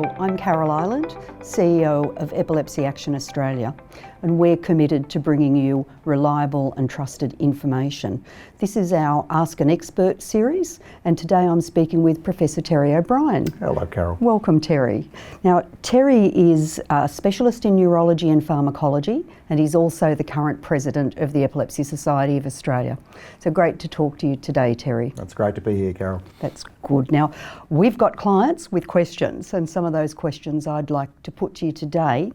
Hello, I'm Carol Ireland, CEO of Epilepsy Action Australia, and we're committed to bringing you reliable and trusted information. This is our Ask an Expert series, and today I'm speaking with Professor Terry O'Brien. Hello, Carol. Welcome, Terry. Now, Terry is a specialist in neurology and pharmacology, and he's also the current president of the Epilepsy Society of Australia. So great to talk to you today, Terry. That's great to be here, Carol. That's good. Now, we've got clients with questions, and some of those questions I'd like to put to you today.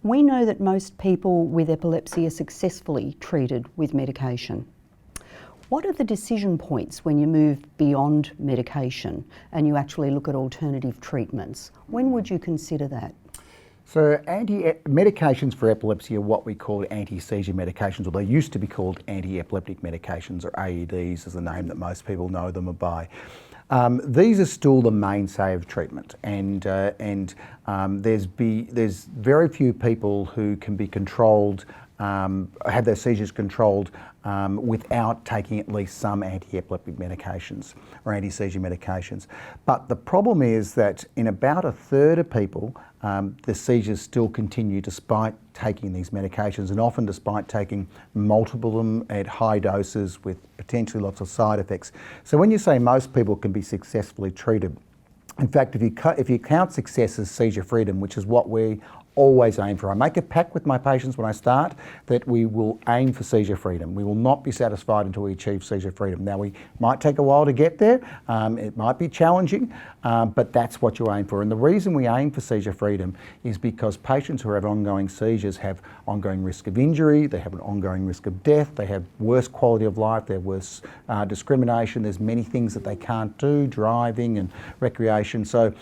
We know that most people with epilepsy are successfully treated with medication. What are the decision points when you move beyond medication and you actually look at alternative treatments? When would you consider that? So medications for epilepsy are what we call anti-seizure medications, or they used to be called anti-epileptic medications, or AEDs is the name that most people know them by. These are still the mainstay of treatment, and there's very few people who can be controlled, have their seizures controlled without taking at least some anti-epileptic medications or anti-seizure medications. But the problem is that in about a third of people, the seizures still continue despite taking these medications, and often despite taking multiple of them at high doses with potentially lots of side effects. So when you say most people can be successfully treated, in fact, if you count success as seizure freedom, which is what we always aim for. I make a pact with my patients when I start that we will aim for seizure freedom. We will not be satisfied until we achieve seizure freedom. Now, we might take a while to get there. It might be challenging, but that's what you aim for. And the reason we aim for seizure freedom is because patients who have ongoing seizures have ongoing risk of injury, they have an ongoing risk of death, they have worse quality of life, they have worse discrimination. There's many things that they can't do, driving and recreation. So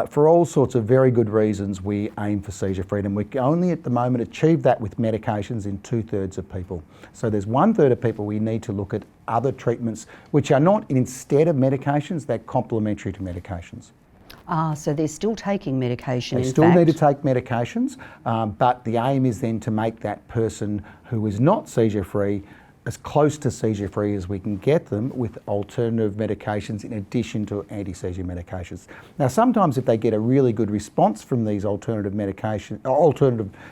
for all sorts of very good reasons, we aim for seizure freedom. We can only at the moment achieve that with medications in 2/3 of people. So there's 1/3 of people we need to look at other treatments which are not instead of medications, they're complementary to medications. So they're still taking medication, They still need to take medications, but the aim is then to make that person who is not seizure free as close to seizure free as we can get them with alternative medications in addition to anti-seizure medications. Now, sometimes if they get a really good response from these alternative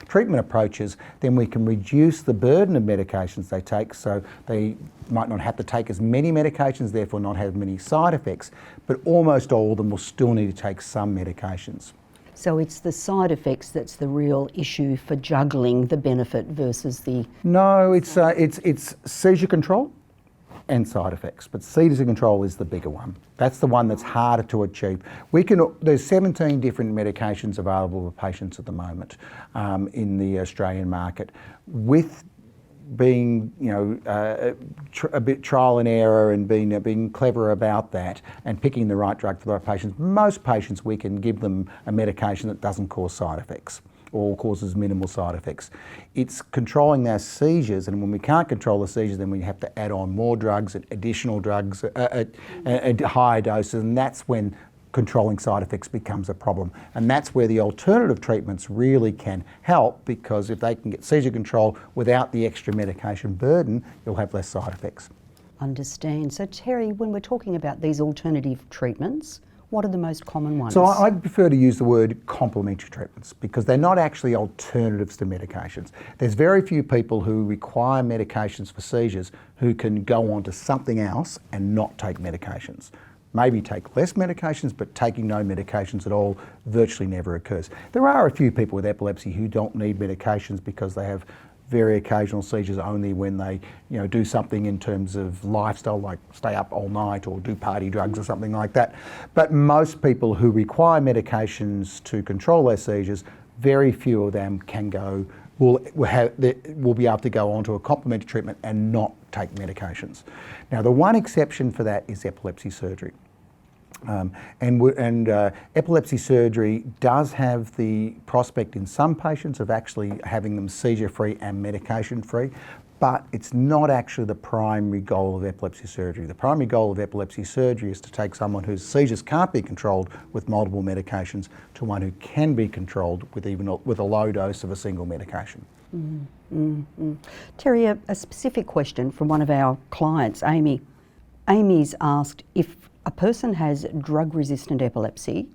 treatment approaches, then we can reduce the burden of medications they take, so they might not have to take as many medications, therefore not have many side effects, but almost all of them will still need to take some medications. So it's the side effects that's the real issue for juggling the benefit versus the... No, it's seizure control and side effects, but seizure control is the bigger one. That's the one that's harder to achieve. There's 17 different medications available for patients at the moment in the Australian market. With being, a bit trial and error and being clever about that and picking the right drug for the right patients, most patients we can give them a medication that doesn't cause side effects or causes minimal side effects. It's controlling their seizures, and when we can't control the seizures, then we have to add on more drugs, additional drugs at higher doses, and that's when controlling side effects becomes a problem. And that's where the alternative treatments really can help, because if they can get seizure control without the extra medication burden, you'll have less side effects. Understand. So Terry, when we're talking about these alternative treatments, what are the most common ones? So I'd prefer to use the word complementary treatments, because they're not actually alternatives to medications. There's very few people who require medications for seizures who can go on to something else and not take medications. Maybe take less medications, but taking no medications at all virtually never occurs. There are a few people with epilepsy who don't need medications because they have very occasional seizures only when they do something in terms of lifestyle, like stay up all night or do party drugs or something like that. But most people who require medications to control their seizures, very few of them will be able to go on to a complementary treatment and not take medications. Now, the one exception for that is epilepsy surgery. Epilepsy surgery does have the prospect in some patients of actually having them seizure-free and medication-free, but it's not actually the primary goal of epilepsy surgery. The primary goal of epilepsy surgery is to take someone whose seizures can't be controlled with multiple medications to one who can be controlled with a low dose of a single medication. Terry, a specific question from one of our clients, Amy. Amy's asked, if a person has drug-resistant epilepsy,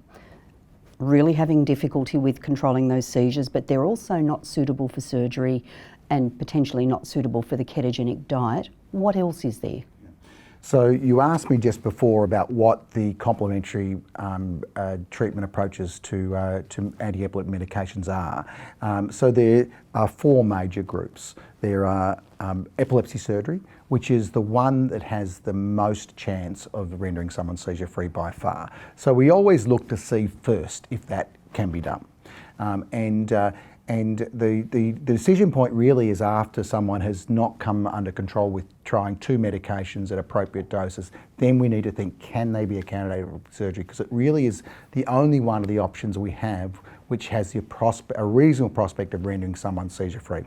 really having difficulty with controlling those seizures, but they're also not suitable for surgery and potentially not suitable for the ketogenic diet. What else is there? So you asked me just before about what the complementary treatment approaches to anti-epileptic medications are. So there are four major groups. There are epilepsy surgery, which is the one that has the most chance of rendering someone seizure-free by far. So we always look to see first if that can be done. And the decision point really is after someone has not come under control with trying two medications at appropriate doses, then we need to think, can they be a candidate for surgery? Because it really is the only one of the options we have which has a reasonable prospect of rendering someone seizure-free.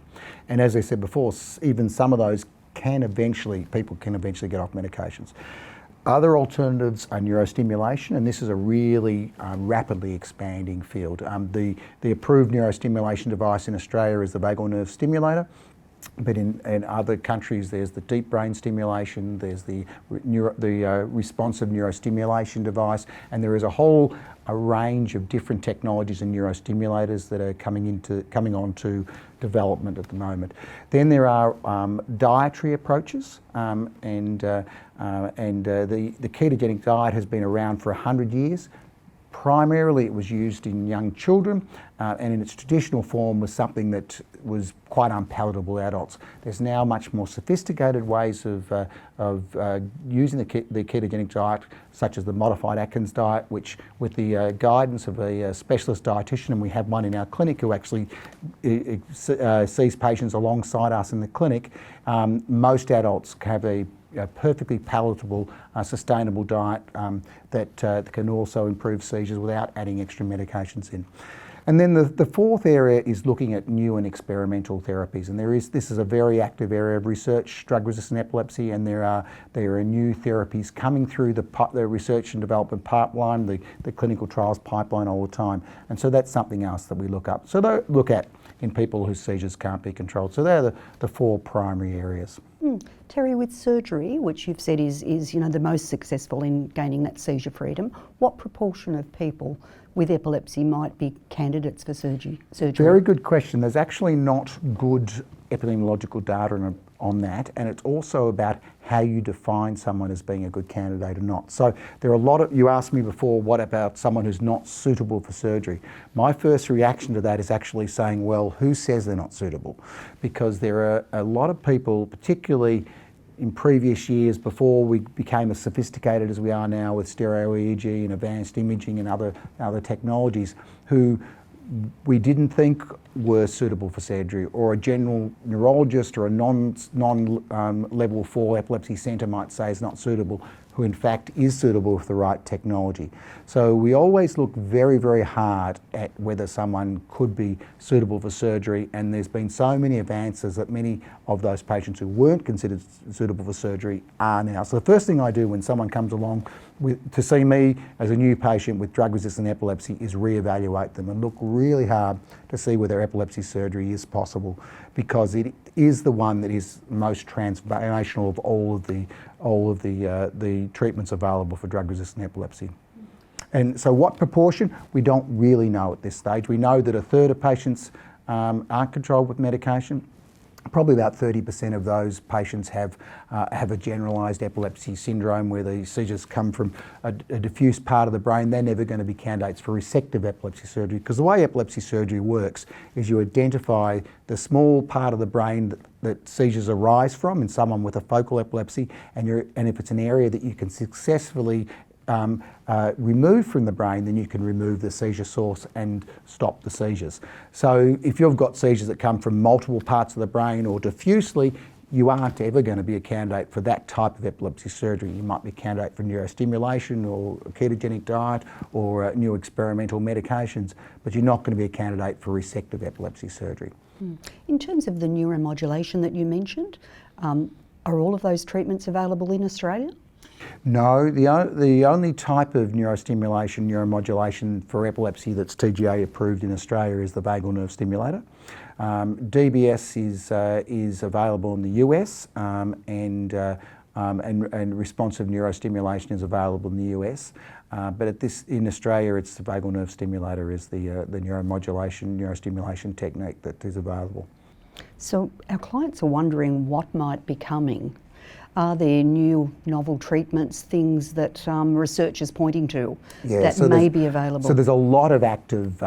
And as I said before, even some of those people can eventually get off medications. Other alternatives are neurostimulation, and this is a really rapidly expanding field. The approved neurostimulation device in Australia is the vagal nerve stimulator, but in other countries there's the deep brain stimulation, there's the responsive neurostimulation device, and there is a range of different technologies and neurostimulators that are coming onto development at the moment. Then there are dietary approaches, and the ketogenic diet has been around for 100 years. Primarily it was used in young children, and in its traditional form was something that was quite unpalatable to adults. There's now much more sophisticated ways of using the ketogenic diet, such as the modified Atkins diet, which with the guidance of a specialist dietitian, and we have one in our clinic who actually sees patients alongside us in the clinic, most adults have a perfectly palatable, sustainable diet that can also improve seizures without adding extra medications in. And then the fourth area is looking at new and experimental therapies, and this is a very active area of research, drug-resistant epilepsy, and there are new therapies coming through the research and development pipeline, the clinical trials pipeline all the time, and so that's something else that we look at in people whose seizures can't be controlled. So they're the four primary areas. Terry, with surgery, which you've said is the most successful in gaining that seizure freedom, what proportion of people with epilepsy might be candidates for surgery? Very good question. There's actually not good epidemiological data on that, and it's also about how you define someone as being a good candidate or not. So there are you asked me before, what about someone who's not suitable for surgery? My first reaction to that is actually saying, well, who says they're not suitable? Because there are a lot of people, particularly in previous years before we became as sophisticated as we are now with stereo EEG and advanced imaging and other technologies, who we didn't think were suitable for surgery, or a general neurologist or a non-level 4 epilepsy centre might say is not suitable, who in fact is suitable with the right technology. So we always look very, very hard at whether someone could be suitable for surgery, and there's been so many advances that many of those patients who weren't considered suitable for surgery are now. So the first thing I do when someone comes along to see me as a new patient with drug-resistant epilepsy is reevaluate them and look really hard to see whether epilepsy surgery is possible, because it is the one that is most transformational of all of the treatments available for drug-resistant epilepsy. And so what proportion? We don't really know at this stage. We know that a third of patients aren't controlled with medication. Probably about 30% of those patients have a generalised epilepsy syndrome where the seizures come from a diffuse part of the brain. They're never going to be candidates for resective epilepsy surgery, because the way epilepsy surgery works is you identify the small part of the brain that seizures arise from in someone with a focal epilepsy, and if it's an area that you can successfully remove from the brain, then you can remove the seizure source and stop the seizures. So if you've got seizures that come from multiple parts of the brain or diffusely, you aren't ever going to be a candidate for that type of epilepsy surgery. You might be a candidate for neurostimulation or a ketogenic diet or new experimental medications, but you're not going to be a candidate for resective epilepsy surgery. In terms of the neuromodulation that you mentioned, are all of those treatments available in Australia? No, the only type of neurostimulation, neuromodulation for epilepsy that's TGA approved in Australia is the vagal nerve stimulator. DBS is available in the US, and and responsive neurostimulation is available in the US. But in Australia, it's the vagal nerve stimulator is the neuromodulation technique that is available. So our clients are wondering what might be coming. Are there new novel treatments, things that research is pointing to that may be available? So there's a lot of active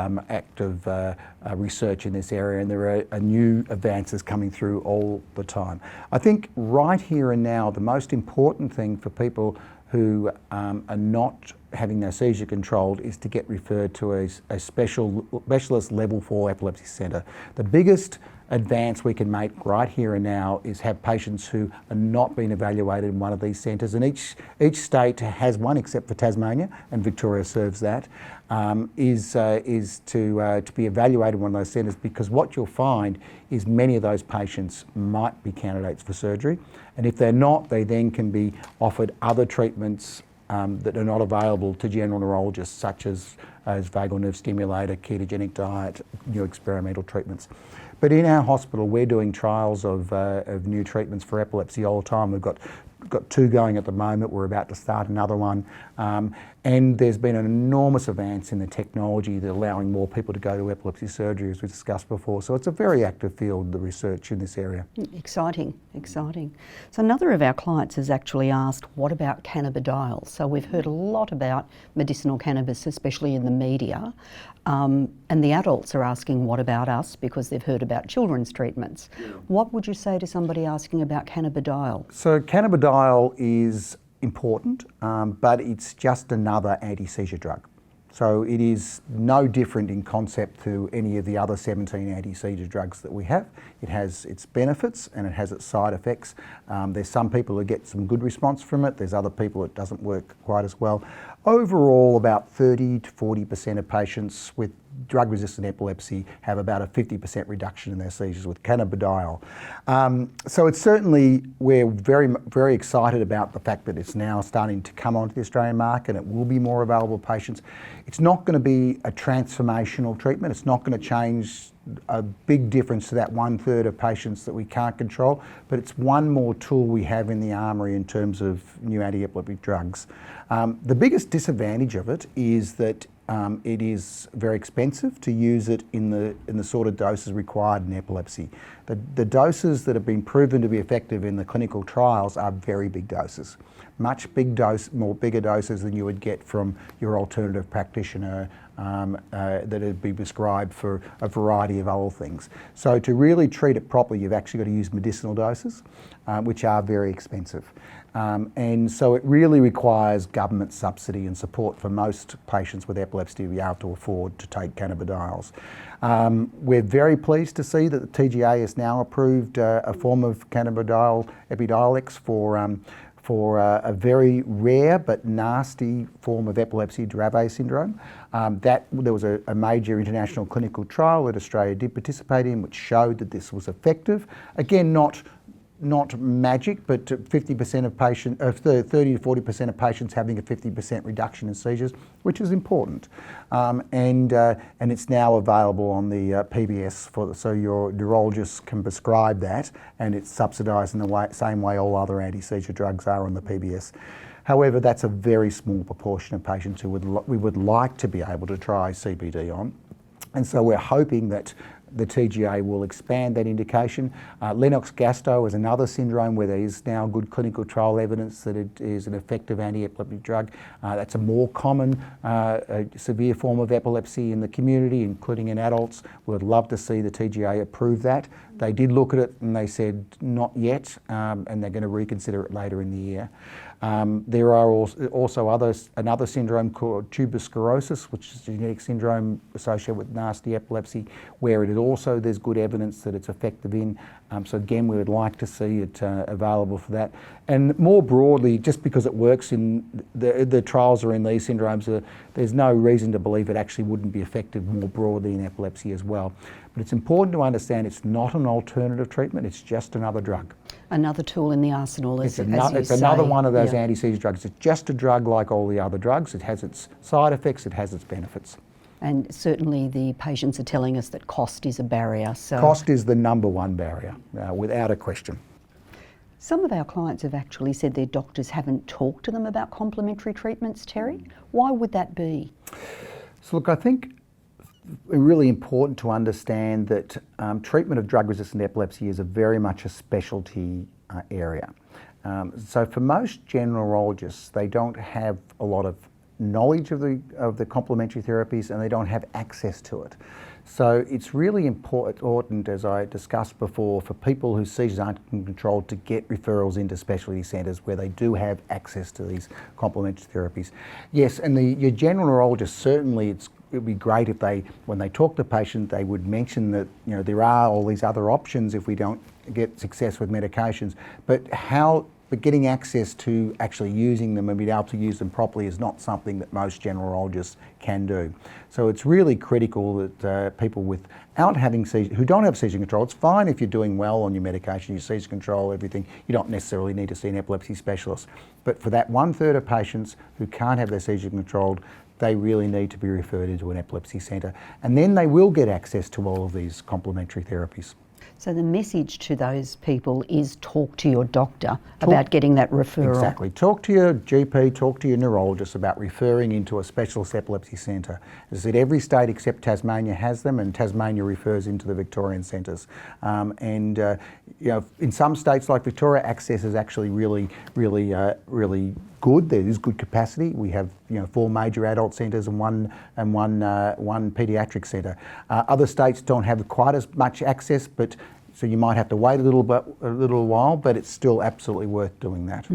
research in this area, and there are new advances coming through all the time. I think right here and now, the most important thing for people who are not having their seizure controlled is to get referred to a specialist level 4 epilepsy centre. The biggest advance we can make right here and now is have patients who are not being evaluated in one of these centres, and each state has one except for Tasmania, and Victoria serves that, is to be evaluated in one of those centres, because what you'll find is many of those patients might be candidates for surgery, and if they're not, they then can be offered other treatments that are not available to general neurologists, such as vagal nerve stimulator, ketogenic diet, new experimental treatments. But in our hospital, we're doing trials of new treatments for epilepsy all the time. We've got 2 going at the moment. We're about to start another one. And there's been an enormous advance in the technology that allowing more people to go to epilepsy surgery, as we discussed before. So it's a very active field, the research in this area. Exciting, exciting. So another of our clients has actually asked, what about cannabidiol? So we've heard a lot about medicinal cannabis, especially in the media. And the adults are asking, what about us? Because they've heard about children's treatments. Yeah. What would you say to somebody asking about cannabidiol? So cannabidiol is important, but it's just another anti-seizure drug. So it is no different in concept to any of the other 17 anti-seizure drugs that we have. It has its benefits and it has its side effects. There's some people who get some good response from it. There's other people it doesn't work quite as well. Overall, about 30 to 40% of patients with drug-resistant epilepsy have about a 50% reduction in their seizures with cannabidiol. So it's certainly, we're very, very excited about the fact that it's now starting to come onto the Australian market and it will be more available to patients. It's not going to be a transformational treatment. It's not going to change a big difference to that 1/3 of patients that we can't control, but it's one more tool we have in the armoury in terms of new anti-epileptic drugs. The biggest disadvantage of it is that it is very expensive to use it in the sort of doses required in epilepsy. The doses that have been proven to be effective in the clinical trials are very big doses, much bigger doses than you would get from your alternative practitioner that would be prescribed for a variety of other things. So to really treat it properly, you've actually got to use medicinal doses, which are very expensive. And so it really requires government subsidy and support for most patients with epilepsy to be able to afford to take cannabidiols. We're very pleased to see that the TGA has now approved a form of cannabidiol, Epidiolex, for a very rare but nasty form of epilepsy, Dravet syndrome. There was a major international clinical trial that Australia did participate in, which showed that this was effective. Again, not magic, but 50% of patients, 30 to 40% of patients having a 50% reduction in seizures, which is important. And it's now available on the PBS, so your neurologist can prescribe that, and it's subsidised in the same way all other anti-seizure drugs are on the PBS. However, that's a very small proportion of patients who we would like to be able to try CBD on. And so we're hoping that the TGA will expand that indication. Lennox-Gastaut is another syndrome where there is now good clinical trial evidence that it is an effective anti-epileptic drug. That's a more common severe form of epilepsy in the community, including in adults. We would love to see the TGA approve that. They did look at it and they said not yet, and they're going to reconsider it later in the year. There are also another syndrome called tuberous sclerosis, which is a genetic syndrome associated with nasty epilepsy, where there's good evidence that it's effective in. So again, we would like to see it available for that. And more broadly, just because it works in the trials are in these syndromes, there's no reason to believe it actually wouldn't be effective more broadly in epilepsy as well. But it's important to understand it's not an alternative treatment, it's just another drug. Another tool in the arsenal, it's another one of those anti-seizure drugs. It's just a drug like all the other drugs. It has its side effects, it has its benefits. And certainly the patients are telling us that cost is a barrier. So cost is the number one barrier, without a question. Some of our clients have actually said their doctors haven't talked to them about complementary treatments, Terry. Why would that be? So look, I think it's really important to understand that treatment of drug-resistant epilepsy is very much a specialty area. So for most general neurologists, they don't have a lot of knowledge of the complementary therapies, and they don't have access to it. So it's really important, as I discussed before, for people whose seizures aren't controlled to get referrals into specialty centres where they do have access to these complementary therapies. Yes, and your general neurologist, certainly it would be great if when they talk to the patient, they would mention that there are all these other options if we don't get success with medications, but getting access to actually using them and being able to use them properly is not something that most general neurologists can do. So it's really critical that people without having who don't have seizure control, it's fine if you're doing well on your medication, your seizure control, everything, you don't necessarily need to see an epilepsy specialist. But for that 1/3 of patients who can't have their seizure controlled, they really need to be referred into an epilepsy centre. And then they will get access to all of these complementary therapies. So the message to those people is talk to your doctor about getting that referral. Exactly. Talk to your GP, talk to your neurologist about referring into a specialist epilepsy centre. As I said, every state except Tasmania has them, and Tasmania refers into the Victorian centres. In some states like Victoria, access is actually really good. There is good capacity. We have 4 major adult centres and one paediatric centre. Other states don't have quite as much access, so you might have to wait a little while, but it's still absolutely worth doing that.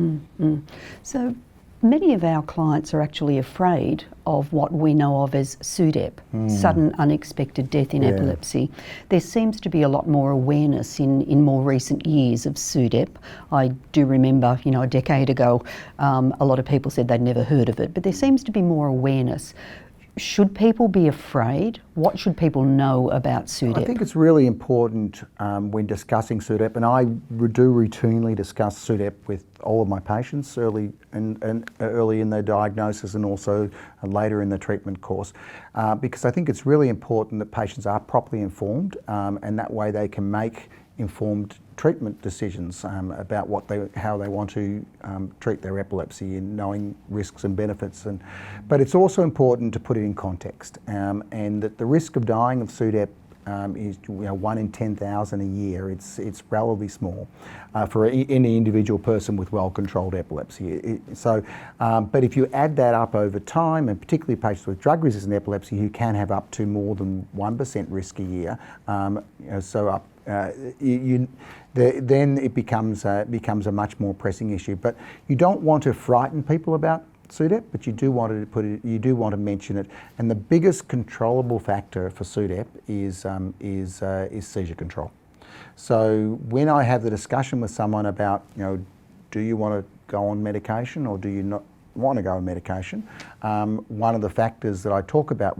So many of our clients are actually afraid of what we know of as Sudep, sudden unexpected death in epilepsy. There seems to be a lot more awareness in more recent years of Sudep. I do remember, a decade ago, a lot of people said they'd never heard of it, but there seems to be more awareness. Should people be afraid? What should people know about Sudep? I think it's really important when discussing Sudep, and I do routinely discuss Sudep with all of my patients early in their diagnosis and also later in the treatment course, because I think it's really important that patients are properly informed, and that way they can make informed treatment decisions about how they want to treat their epilepsy, and knowing risks and benefits. But it's also important to put it in context, and that the risk of dying of Sudep is 1 in 10,000 a year. It's relatively small for any individual person with well-controlled epilepsy. But if you add that up over time, and particularly patients with drug-resistant epilepsy who can have up to more than 1% risk a year, then it becomes a much more pressing issue. But you don't want to frighten people about Sudep, but you do want to mention it. And the biggest controllable factor for Sudep is seizure control. So when I have the discussion with someone about, do you want to go on medication or do you not want to go on medication, one of the factors that I talk about,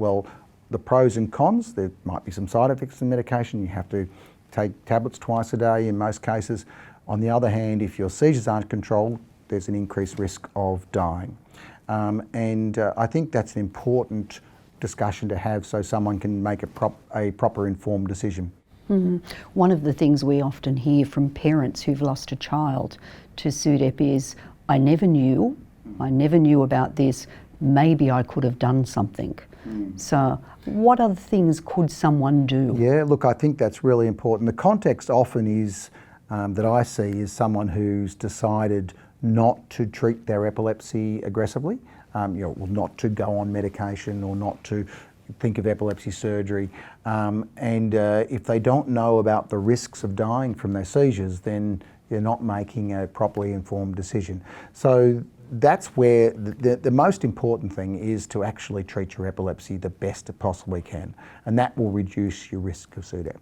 the pros and cons, there might be some side effects to medication. You have to take tablets twice a day in most cases. On the other hand, if your seizures aren't controlled, there's an increased risk of dying. I think that's an important discussion to have so someone can make a proper informed decision. One of the things we often hear from parents who've lost a child to Sudep is, I never knew about this, maybe I could have done something. So what other things could someone do? Yeah, look, I think that's really important. The context often is, that I see, is someone who's decided not to treat their epilepsy aggressively, not to go on medication or not to think of epilepsy surgery. If they don't know about the risks of dying from their seizures, then they're not making a properly informed decision. So that's where the most important thing is to actually treat your epilepsy the best it possibly can, and that will reduce your risk of Sudep.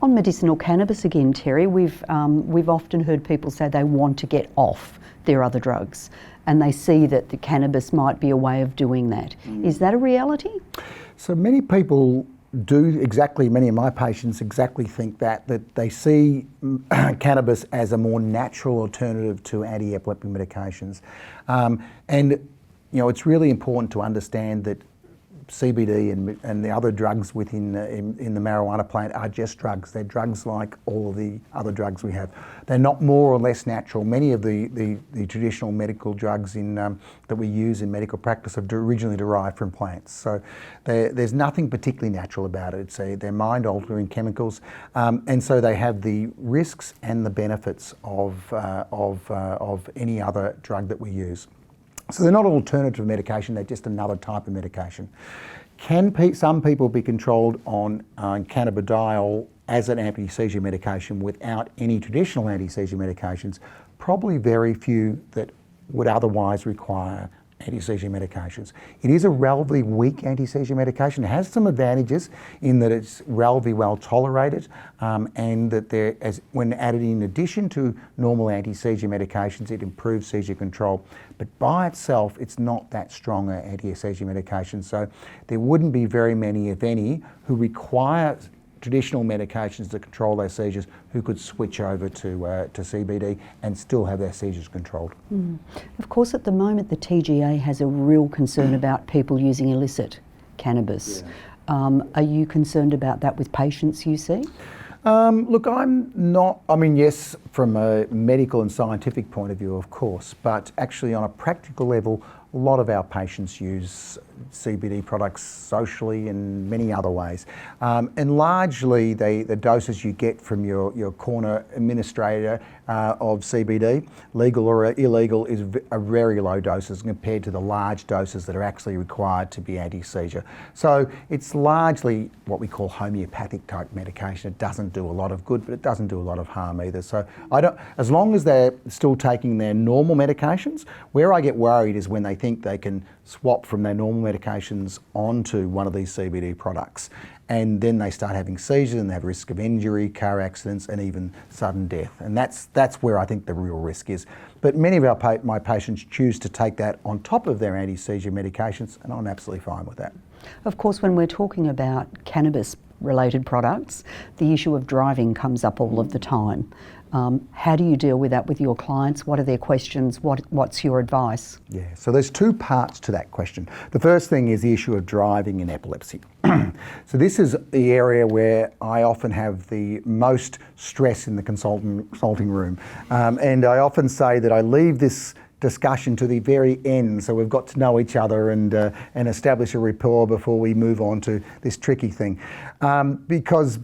On medicinal cannabis again, Terry, we've often heard people say they want to get off their other drugs, and they see that the cannabis might be a way of doing that. Is that a reality? So many people many of my patients think that they see cannabis as a more natural alternative to anti-epileptic medications. It's really important to understand that CBD and the other drugs within in the marijuana plant are just drugs. They're drugs like all of the other drugs we have. They're not more or less natural. Many of the traditional medical drugs that we use in medical practice are originally derived from plants. So there's nothing particularly natural about it. They're mind-altering chemicals, and so they have the risks and the benefits of any other drug that we use. So they're not an alternative medication, they're just another type of medication. Can some people be controlled on cannabidiol as an anti-seizure medication without any traditional anti-seizure medications? Probably very few that would otherwise require anti-seizure medications. It is a relatively weak anti-seizure medication. It has some advantages in that it's relatively well tolerated, and that when added in addition to normal anti-seizure medications, it improves seizure control. But by itself, it's not that strong an anti-seizure medication. So there wouldn't be very many, if any, who require traditional medications to control their seizures who could switch over to CBD and still have their seizures controlled. Of course, at the moment, the TGA has a real concern about people using illicit cannabis. Yeah. Are you concerned about that with patients you see? Look, I'm not, yes, from a medical and scientific point of view, of course, but actually on a practical level, a lot of our patients use CBD products socially and many other ways. And largely the doses you get from your corner administrator of CBD, legal or illegal, are very low doses compared to the large doses that are actually required to be anti-seizure. So it's largely what we call homeopathic type medication. It doesn't do a lot of good, but it doesn't do a lot of harm either. So as long as they're still taking their normal medications, where I get worried is when they think they can swap from their normal medications onto one of these CBD products, and then they start having seizures and they have risk of injury, car accidents, and even sudden death. And that's where I think the real risk is. But many of my patients choose to take that on top of their anti-seizure medications, and I'm absolutely fine with that. Of course, when we're talking about cannabis-related products, the issue of driving comes up all of the time. How do you deal with that with your clients? What are their questions? What's your advice? Yeah, so there's two parts to that question. The first thing is the issue of driving in epilepsy. So this is the area where I often have the most stress in the consulting room. And I often say that I leave this discussion to the very end, so we've got to know each other and establish a rapport before we move on to this tricky thing. Because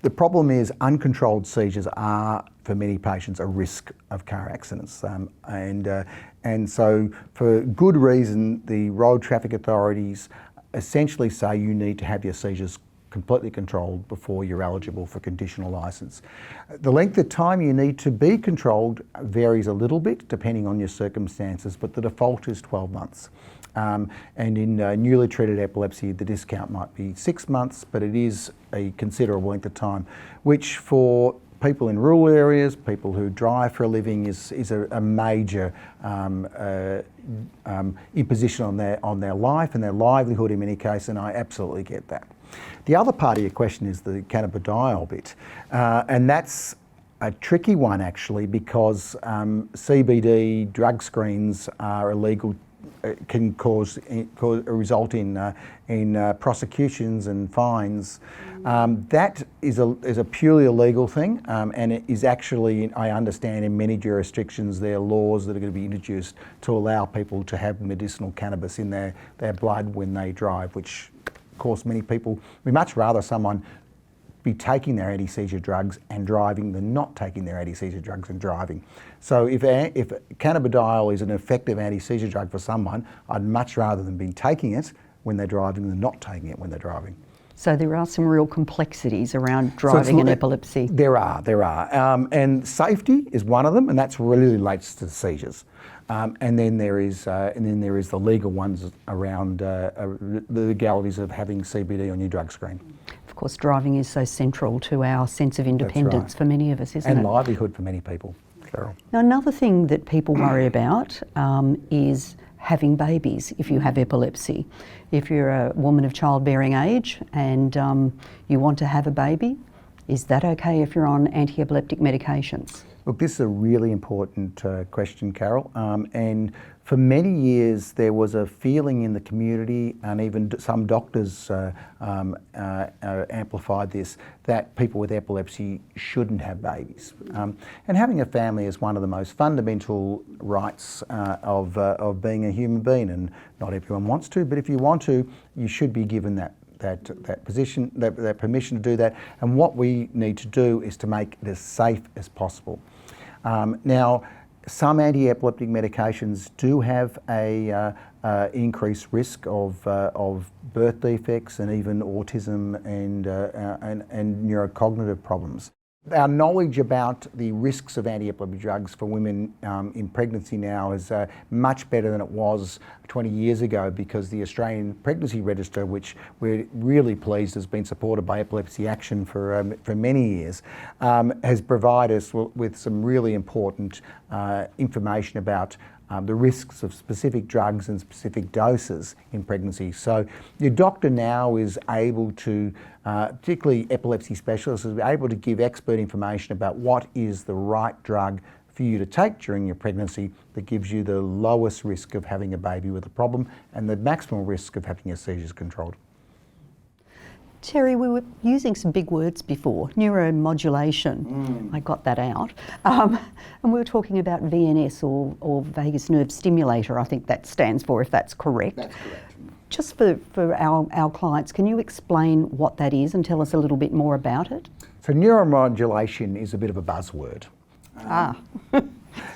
the problem is uncontrolled seizures are, for many patients, a risk of car accidents. And so for good reason, the road traffic authorities essentially say you need to have your seizures completely controlled before you're eligible for conditional licence. The length of time you need to be controlled varies a little bit depending on your circumstances, but the default is 12 months. And in newly treated epilepsy, the discount might be 6 months, but it is a considerable length of time, which for people in rural areas, people who drive for a living, is a major imposition on their life and their livelihood in many cases, and I absolutely get that. The other part of your question is the cannabidiol bit, and that's a tricky one actually, because CBD drug screens are illegal. Can result in prosecutions and fines. That is a purely illegal thing, and it is actually, I understand, in many jurisdictions there are laws that are going to be introduced to allow people to have medicinal cannabis in their blood when they drive, which of course many people, we much rather someone be taking their anti-seizure drugs and driving than not taking their anti-seizure drugs and driving. So if cannabidiol is an effective anti-seizure drug for someone, I'd much rather them be taking it when they're driving than not taking it when they're driving. So there are some real complexities around driving and epilepsy. There are. And safety is one of them, and that's really relates to seizures. And then there is the legal ones around the legalities of having CBD on your drug screen. Of course, driving is so central to our sense of independence for many of us, isn't it? And livelihood for many people, Carol. Now, another thing that people worry about is having babies if you have epilepsy. If you're a woman of childbearing age and you want to have a baby, is that okay if you're on anti-epileptic medications? Look, this is a really important question, Carol. And For many years, there was a feeling in the community, and even some doctors amplified this, that people with epilepsy shouldn't have babies. And having a family is one of the most fundamental rights of being a human being, and not everyone wants to, but if you want to, you should be given that permission to do that. And what we need to do is to make it as safe as possible. Now, some anti-epileptic medications do have a increased risk of birth defects and even autism and neurocognitive problems. Our knowledge about the risks of anti-epileptic drugs for women in pregnancy now is much better than it was 20 years ago, because the Australian Pregnancy Register, which we're really pleased has been supported by Epilepsy Action for many years, has provided us with some really important information about the risks of specific drugs and specific doses in pregnancy. So your doctor now is able to, particularly epilepsy specialists, is able to give expert information about what is the right drug for you to take during your pregnancy that gives you the lowest risk of having a baby with a problem and the maximum risk of having your seizures controlled. Terry, we were using some big words before, neuromodulation. I got that out. And we were talking about VNS or vagus nerve stimulator, I think that stands for, if that's correct. That's correct. Just for our clients, can you explain what that is and tell us a little bit more about it? So neuromodulation is a bit of a buzzword.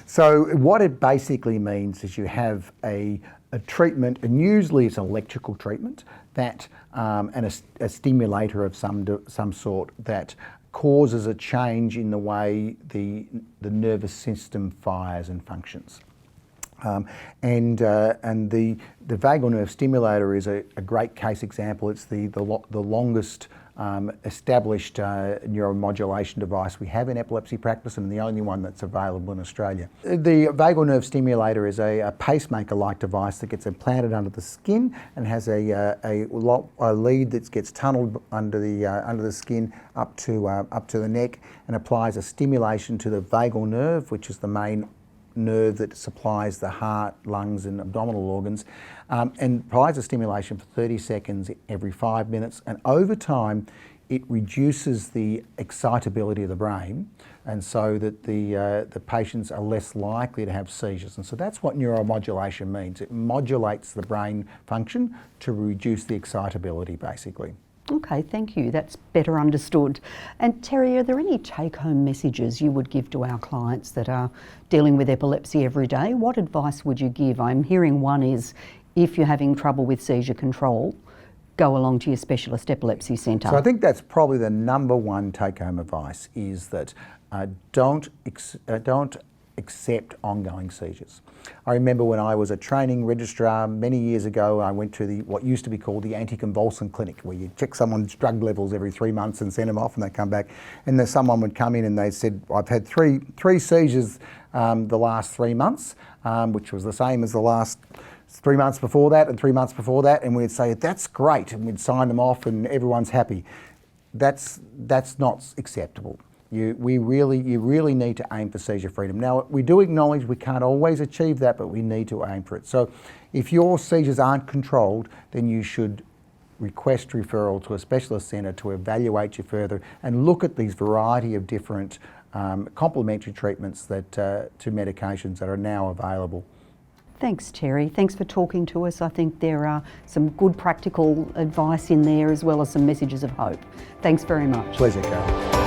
So what it basically means is you have a treatment, and usually it's an electrical treatment, that and a stimulator of some sort that causes a change in the way the nervous system fires and functions. And the vagal nerve stimulator is a great case example. It's the longest established neuromodulation device we have in epilepsy practice, and the only one that's available in Australia. The vagal nerve stimulator is a pacemaker-like device that gets implanted under the skin and has a lead that gets tunneled under the skin up to the neck, and applies a stimulation to the vagal nerve, which is the main nerve that supplies the heart, lungs and abdominal organs, and provides a stimulation for 30 seconds every 5 minutes, and over time it reduces the excitability of the brain, and so that the patients are less likely to have seizures. And so that's what neuromodulation means. It modulates the brain function to reduce the excitability, basically. Okay, thank you. That's better understood. And Terry, are there any take-home messages you would give to our clients that are dealing with epilepsy every day? What advice would you give? I'm hearing one is, if you're having trouble with seizure control, go along to your specialist epilepsy centre. So I think that's probably the number one take-home advice, is that don't accept ongoing seizures. I remember when I was a training registrar many years ago, I went to what used to be called the anticonvulsant clinic, where you check someone's drug levels every 3 months and send them off, and they come back, and then someone would come in and they said, I've had three seizures the last 3 months, which was the same as the last 3 months before that and 3 months before that, and we'd say, that's great, and we'd sign them off and everyone's happy. That's not acceptable. You really need to aim for seizure freedom. Now, we do acknowledge we can't always achieve that, but we need to aim for it. So if your seizures aren't controlled, then you should request referral to a specialist centre to evaluate you further and look at these variety of different complementary treatments to medications that are now available. Thanks, Terry. Thanks for talking to us. I think there are some good practical advice in there, as well as some messages of hope. Thanks very much. Pleasure, Carol.